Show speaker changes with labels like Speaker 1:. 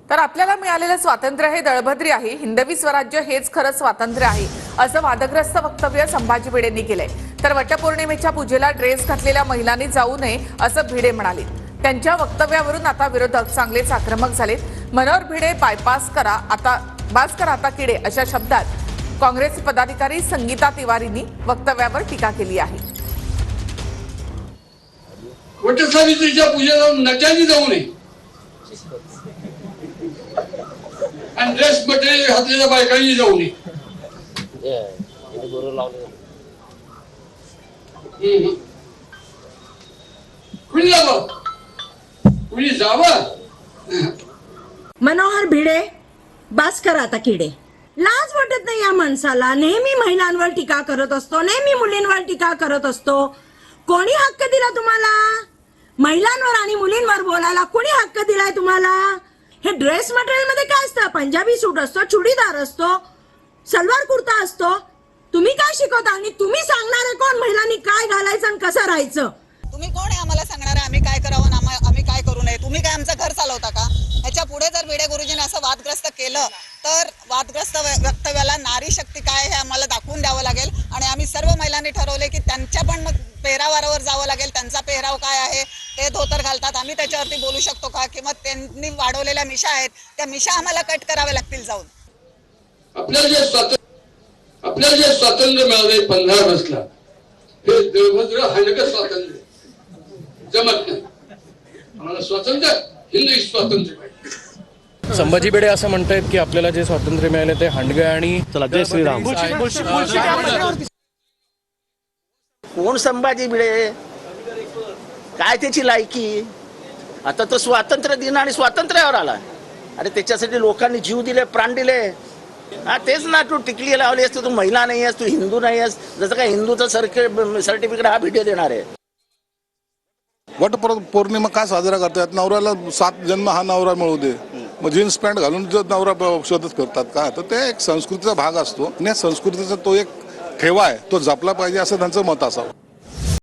Speaker 1: तर आपल्याला मिळालेलं स्वातंत्र्य हे दळभद्री आहे, हिंदवी स्वराज्य हेच खरं स्वातंत्र्य आहे, असं वादग्रस्त वक्तव्य संभाजी भिडेंनी केलंय. तर वटपौर्णिमेच्या पूजेला ड्रेस घातलेल्या महिलांनी जाऊ नये असं भिडे म्हणाले. त्यांच्या वक्तव्यावरून आता विरोधक चांगलेच आक्रमक झालेत. मनोहर भिडे बास करा आता किडे अशा शब्दात काँग्रेस पदाधिकारी संगीता तिवारींनी वक्तव्यावर टीका केली आहे.
Speaker 2: वटसावित्रीच्या पूजेला नट्याने जाऊ नये आणि ड्रेस मटेरियल घातलेल्या बायकांनी जाऊ नये. कुणी जावं.
Speaker 3: मनोहर भिडे बास करा आता किडे. लाज वाटत नाही या माणसाला. नेहमी महिलांवर टीका करत असतो, नेहमी मुलींवर टीका करत असतो. कोणी हक्क दिला तुम्हाला महिलांवर आणि मुलींवर बोलायला? कोणी हक्क दिलाय तुम्हाला? हे ड्रेस मटेरियल मध्ये काय असतं? पंजाबी सूट असतो, चुडीदार असतो, सलवार कुर्ता असतो. तुम्ही काय शिकवता आणि तुम्ही सांगणारे कोण महिलांनी काय घालायचं आणि कसं राहायचं?
Speaker 4: तुम्ही कोण आहे आम्हाला सांगणार आम्ही काय करावं आम्ही काय करू नये? तुम्ही काय आमचं घर चालवता का? ह्याच्या पुढे जर भिडे गुरुजीने असं वादग्रस्त केलं तर वादग्रस्त वक्तव्याला नारी शक्ती काय हे आम्हाला दाखवून द्यावं लागेल. आणि आम्ही सर्व महिलांनी ठरवले की त्यांच्या पण मग पेहरावावर जावं लागेल. त्यांचा पेहराव काय आहे, ते धोतर घालतात, आम्ही त्याच्यावरती बोलू शकतो का? किंवा त्यांनी वाढवलेल्या मिशा आहेत त्या मिशा आम्हाला कट कराव्या लागतील जाऊन.
Speaker 2: आपल्याला जे स्वातंत्र्य मिळाले 15 ऑगस्टला, हे दळभद्र हलकं स्वातंत्र्य जमत नाही. आम्हाला स्वातंत्र्य हिंदवी स्वातंत्र्य पाहिजे.
Speaker 5: संभाजी भिडे असं म्हणतायत की आपल्याला जे स्वातंत्र्य मिळाले ते हांडगे आणि
Speaker 6: जय श्रीराम. कोण संभाजी भिडे? काय त्याची लायकी? आता तो स्वातंत्र्य दिन आणि स्वातंत्र्यावर आला. अरे त्याच्यासाठी लोकांनी जीव दिले, प्राण दिले. हा तेच ना, तू टिकली लावली असते, तू महिला नाही आहेस, तू हिंदू नाही आहेस. जसं काय हिंदूचं सर्टिफिकेट हा भिडे देणार आहे.
Speaker 7: वटपौर्णिमा का साजरा करतात? नवऱ्याला 7 जन्म हा नवरा मिळू दे. मग जीन्स पॅन्ट घालून जर नवरा शोधत करतात का? तर ते एक संस्कृतीचा भाग असतो आणि संस्कृतीचा तो एक ठेवा आहे, तो जपला पाहिजे असं त्यांचं मत असावं.